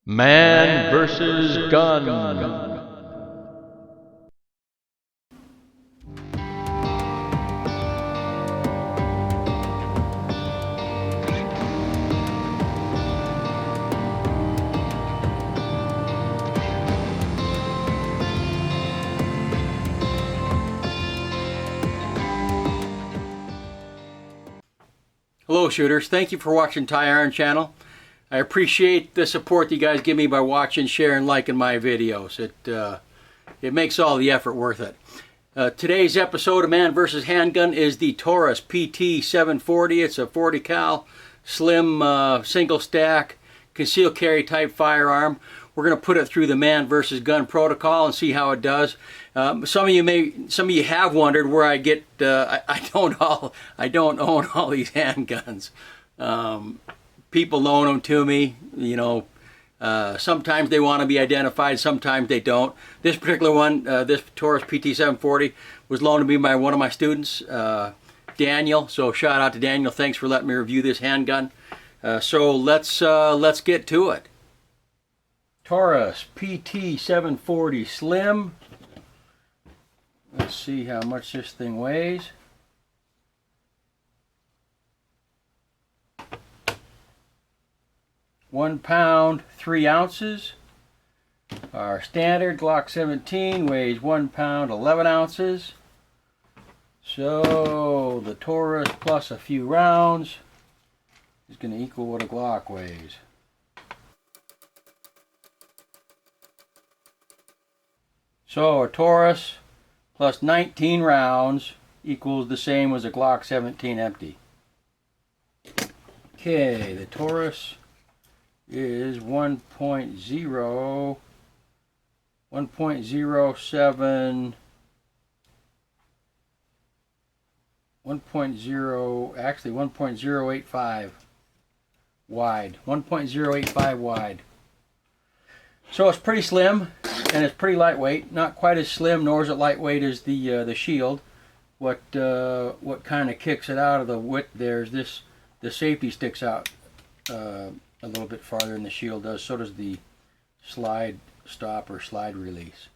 Man versus gun. Hello shooters, thank you for watching Ty Iron Channel. I appreciate the support that you guys give me by watching, sharing, liking my videos. It makes all the effort worth it. Today's episode of Man vs. Handgun is the Taurus PT740. It's a 40 cal, slim, single stack, concealed carry type firearm. We're going to put it through the Man vs. Gun protocol and see how it does. Some of you have wondered where I get. I don't own all these handguns. People loan them to me. You know, sometimes they want to be identified, sometimes they don't. This particular one, this Taurus PT740, was loaned to me by one of my students, Daniel. So shout out to Daniel. Thanks for letting me review this handgun. So let's get to it. Taurus PT740 Slim. Let's see how much this thing weighs. £1 3 ounces. Our standard Glock 17 weighs £1 11 ounces. So the Taurus plus a few rounds is going to equal what a Glock weighs. So a Taurus plus 19 rounds equals the same as a Glock 17 empty. Okay, the Taurus is 1.0, 1.07, 1.0, actually 1.085 wide, 1.085 wide. So it's pretty slim and it's pretty lightweight. Not quite as slim nor is it lightweight as the Shield. What kind of kicks it out of the width there is this. The safety sticks out a little bit farther than the Shield does. So does the slide stop or slide release.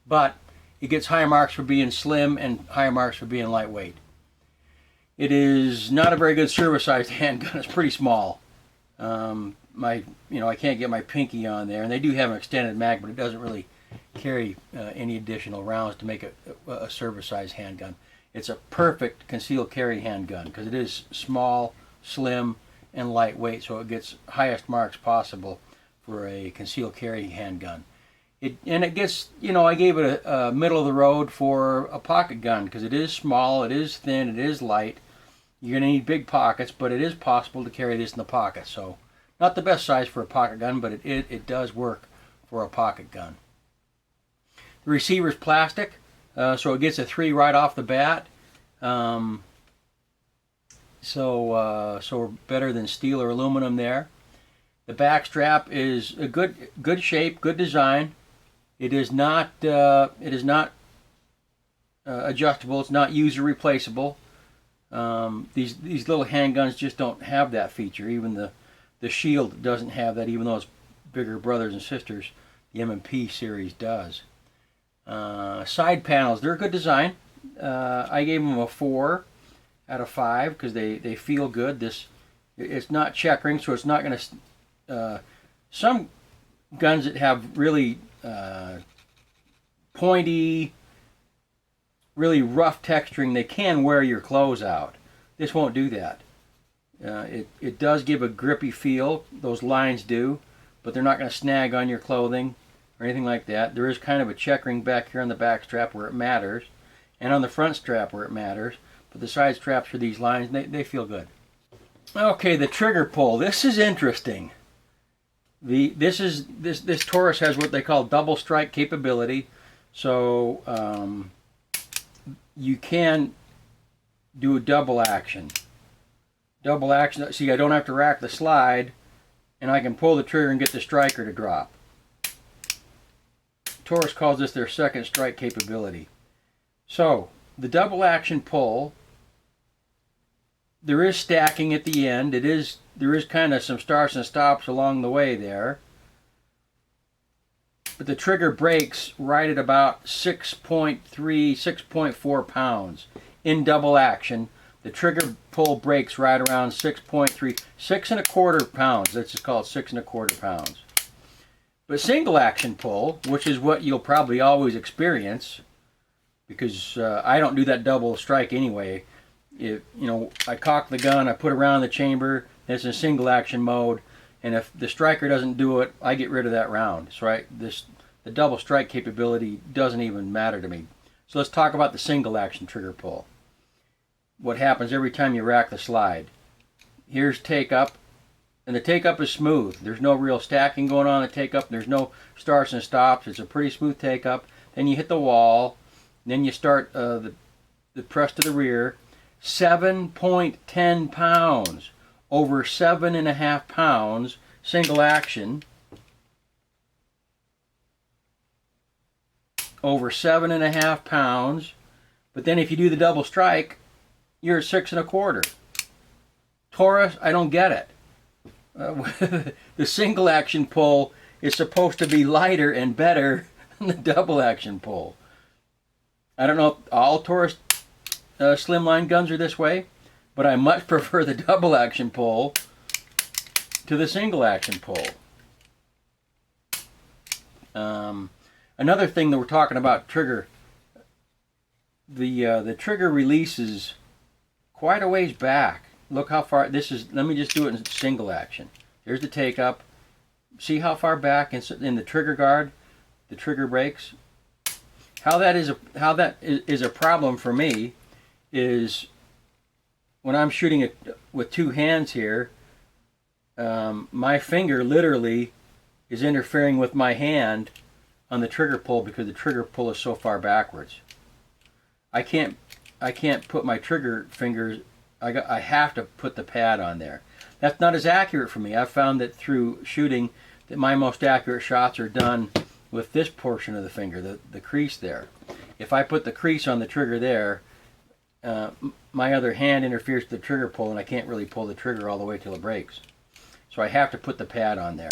But it gets high marks for being slim and high marks for being lightweight. It is not a very good service-sized handgun. It's pretty small. I can't get my pinky on there, and they do have an extended mag, but it doesn't really carry any additional rounds to make it a service-sized handgun. It's a perfect concealed carry handgun because it is small, slim, and lightweight, so it gets highest marks possible for a concealed carry handgun. It gets, I gave it a middle of the road for a pocket gun because it is small, it is thin, it is light. You're going to need big pockets, but it is possible to carry this in the pocket. So not the best size for a pocket gun, but it does work for a pocket gun. The receiver is plastic, so it gets a 3 right off the bat. So we're better than steel or aluminum there. The back strap is a good shape, good design. It is not adjustable. It's not user replaceable. These little handguns just don't have that feature. Even the Shield doesn't have that, even though it's bigger brothers and sisters. The M&P series does. Side panels, they're a good design. I gave them a 4 out of 5 because they feel good. It's not checkering, so it's not going to. Some guns that have really pointy, really rough texturing, they can wear your clothes out. This won't do that. It does give a grippy feel, those lines do, but they're not going to snag on your clothing or anything like that. There is kind of a checkering back here on the back strap where it matters, and on the front strap where it matters, but the side straps for these lines, they feel good. Okay, the trigger pull. This is interesting. This Taurus has what they call double strike capability, so you can do a double action. Double action. See, I don't have to rack the slide, and I can pull the trigger and get the striker to drop. Taurus calls this their second strike capability. So the double action pull, there is stacking at the end. There is kind of some starts and stops along the way there. but the trigger breaks right at about 6.3, 6.4 pounds. In double action, the trigger pull breaks right around 6.3, 6.25 pounds. Let's just call it 6.25 pounds. But single action pull, which is what you'll probably always experience, because I don't do that double strike anyway. I cock the gun, I put it around the chamber, and it's in single action mode, and if the striker doesn't do it, I get rid of that round. So the double strike capability doesn't even matter to me. So let's talk about the single action trigger pull. What happens every time you rack the slide. Here's take up, and the take up is smooth. There's no real stacking going on in the take up. There's no starts and stops. It's a pretty smooth take up. Then you hit the wall. Then you start the press to the rear. 7.10 pounds. Over 7.5 pounds. Single action. Over 7.5 pounds. But then if you do the double strike, you're at 6.25. Taurus, I don't get it. The single action pull is supposed to be lighter and better than the double action pull. I don't know if all Taurus slimline guns are this way, but I much prefer the double action pull to the single action pull. Another thing that we're talking about trigger, the trigger releases quite a ways back. Look how far this is. Let me just do it in single action. Here's the take up. See how far back in the trigger guard the trigger breaks. How that is a problem for me is when I'm shooting it with two hands here. My finger literally is interfering with my hand on the trigger pull because the trigger pull is so far backwards. I can't put my trigger fingers. I have to put the pad on there. That's not as accurate for me. I've found that through shooting that my most accurate shots are done with this portion of the finger, the crease there. If I put the crease on the trigger there, my other hand interferes with the trigger pull and I can't really pull the trigger all the way till it breaks. So I have to put the pad on there.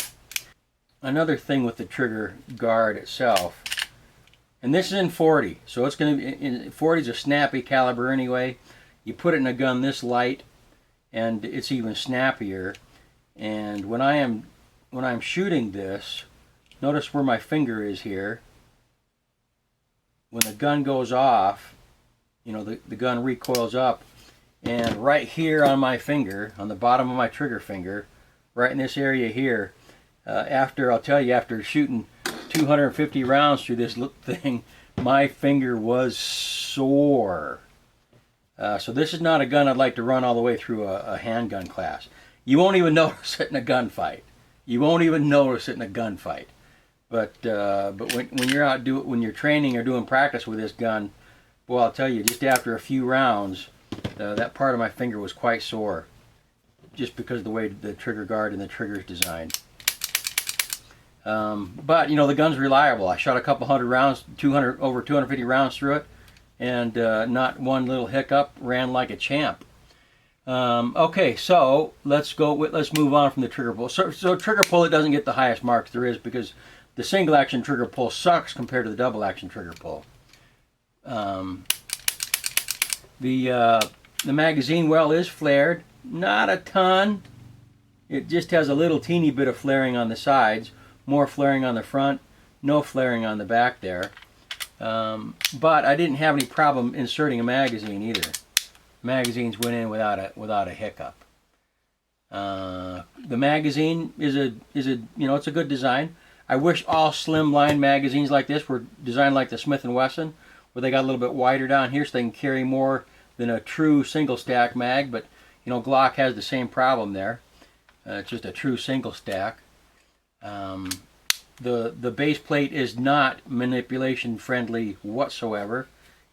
Another thing with the trigger guard itself, and this is in 40, so it's going to be, 40 is a snappy caliber anyway. You put it in a gun this light, and it's even snappier. And when I'm shooting this, notice where my finger is here. When the gun goes off, the gun recoils up, and right here on my finger, on the bottom of my trigger finger, right in this area here, after shooting 250 rounds through this thing, my finger was sore. So this is not a gun I'd like to run all the way through a handgun class. You won't even notice it in a gunfight. But when you're out when you're training or doing practice with this gun, well, I'll tell you, just after a few rounds, that part of my finger was quite sore, just because of the way the trigger guard and the trigger is designed. But the gun's reliable. I shot a couple hundred rounds, over 250 rounds through it, and not one little hiccup. Ran like a champ. Okay, so let's move on from the trigger pull. So trigger pull, it doesn't get the highest marks there is because the single action trigger pull sucks compared to the double action trigger pull. The magazine well is flared, not a ton. It just has a little teeny bit of flaring on the sides, more flaring on the front, no flaring on the back there. But I didn't have any problem inserting a magazine either. Magazines went in without a hiccup. The magazine is it's a good design. I wish all slimline magazines like this were designed like the Smith & Wesson, where they got a little bit wider down here so they can carry more than a true single stack mag. But Glock has the same problem there. It's just a true single stack. The base plate is not manipulation friendly whatsoever.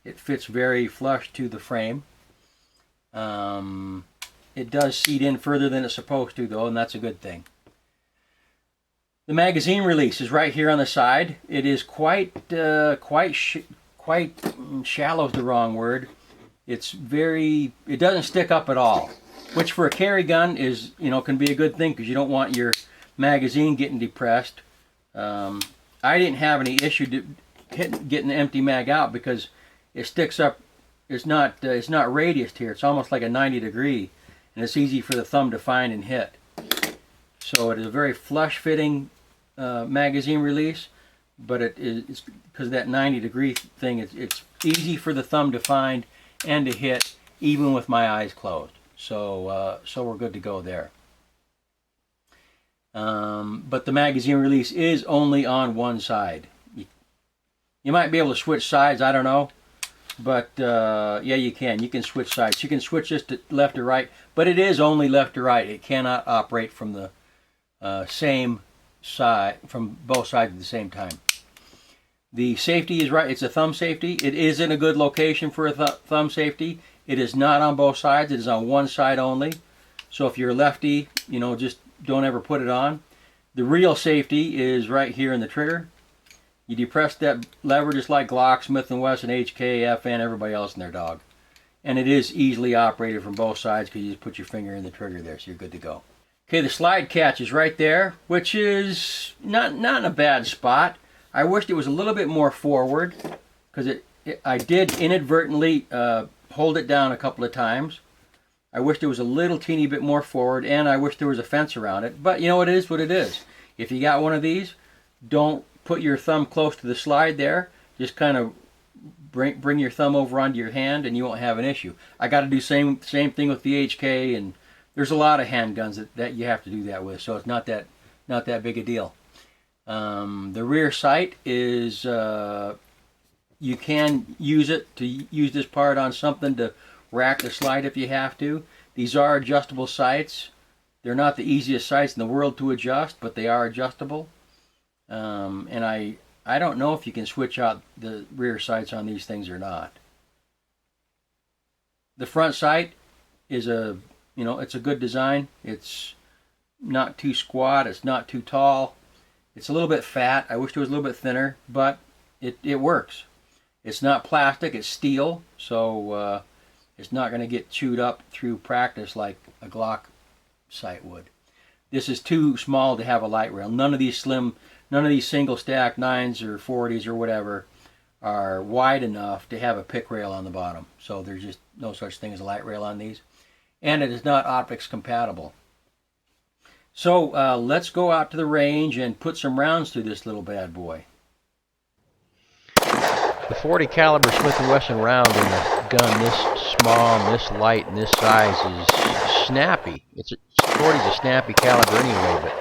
It fits very flush to the frame. It does seat in further than it's supposed to, though, and that's a good thing. The magazine release is right here on the side. It is quite shallow is the wrong word. It doesn't stick up at all, which for a carry gun is can be a good thing because you don't want your magazine getting depressed. I didn't have any issue getting the empty mag out because it sticks up. It's not radiused here. It's almost like a 90-degree, and it's easy for the thumb to find and hit. So it is a very flush-fitting magazine release, but it's because of that 90-degree thing. It's easy for the thumb to find and to hit, even with my eyes closed. So we're good to go there. But the magazine release is only on one side. You might be able to switch sides. I don't know. But yeah, you can. You can switch sides. You can switch just to left or right, but it is only left or right. It cannot operate from the same side, from both sides at the same time. The safety is right. It's a thumb safety. It is in a good location for a thumb safety. It is not on both sides. It is on one side only. So if you're a lefty, just don't ever put it on. The real safety is right here in the trigger. You depress that lever just like Glock, Smith & Wesson, HK, FN, everybody else in their dog. And it is easily operated from both sides because you just put your finger in the trigger there, so you're good to go. Okay, the slide catch is right there, which is not in a bad spot. I wished it was a little bit more forward because I did inadvertently hold it down a couple of times. I wished it was a little teeny bit more forward, and I wish there was a fence around it. But it is what it is. If you got one of these, don't put your thumb close to the slide there. Just kind of bring your thumb over onto your hand, and you won't have an issue. I got to do same thing with the HK, and there's a lot of handguns that you have to do that with, so it's not that big a deal. The rear sight is you can use this part on something to rack the slide if you have to. These are adjustable sights. They're not the easiest sights in the world to adjust, but they are adjustable. And I don't know if you can switch out the rear sights on these things or not. The front sight is it's a good design. It's not too squat. It's not too tall. It's a little bit fat. I wish it was a little bit thinner, but it works. It's not plastic. It's steel, so it's not going to get chewed up through practice like a Glock sight would. This is too small to have a light rail. None of these single stack 9s or 40s or whatever are wide enough to have a pick rail on the bottom. So there's just no such thing as a light rail on these. And it is not optics compatible. So let's go out to the range and put some rounds through this little bad boy. The 40 caliber Smith & Wesson round in a gun this small and this light and this size is snappy. 40's a snappy caliber anyway,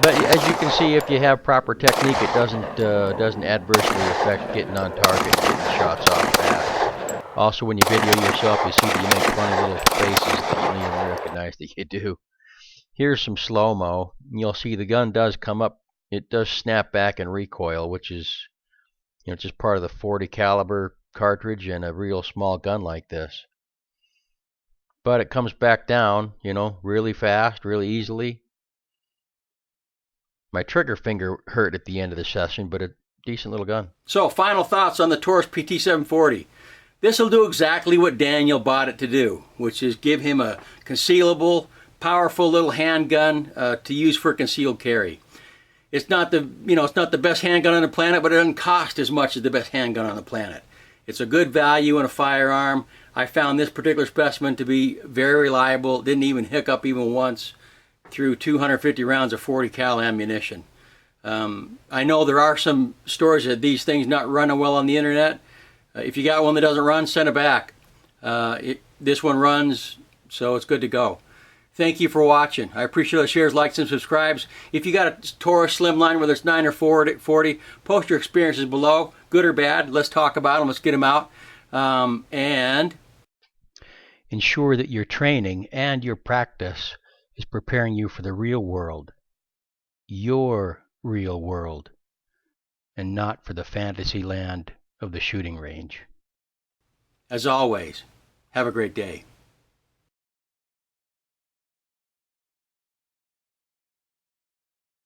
but as you can see, if you have proper technique, it doesn't adversely affect getting on target and getting shots off fast. Also, when you video yourself, you see that you make funny little faces that you don't even recognize that you do. Here's some slow-mo. You'll see the gun does come up. It does snap back and recoil, which is just part of the 40 caliber cartridge and a real small gun like this. But it comes back down, really fast, really easily. My trigger finger hurt at the end of the session, but a decent little gun. So, final thoughts on the Taurus PT740. This will do exactly what Daniel bought it to do, which is give him a concealable, powerful little handgun to use for concealed carry. It's not the best handgun on the planet, but it doesn't cost as much as the best handgun on the planet. It's a good value in a firearm. I found this particular specimen to be very reliable. Didn't even hiccup even once through 250 rounds of 40 cal ammunition. I know there are some stories of these things not running well on the internet. If you got one that doesn't run, send it back. This one runs, so it's good to go. Thank you for watching. I appreciate the shares, likes, and subscribes. If you got a Taurus Slimline, whether it's 9 or 40, post your experiences below, good or bad. Let's talk about them. Let's get them out. And ensure that your training and your practice is preparing you for the real world, your real world, and not for the fantasy land of the shooting range. As always, have a great day.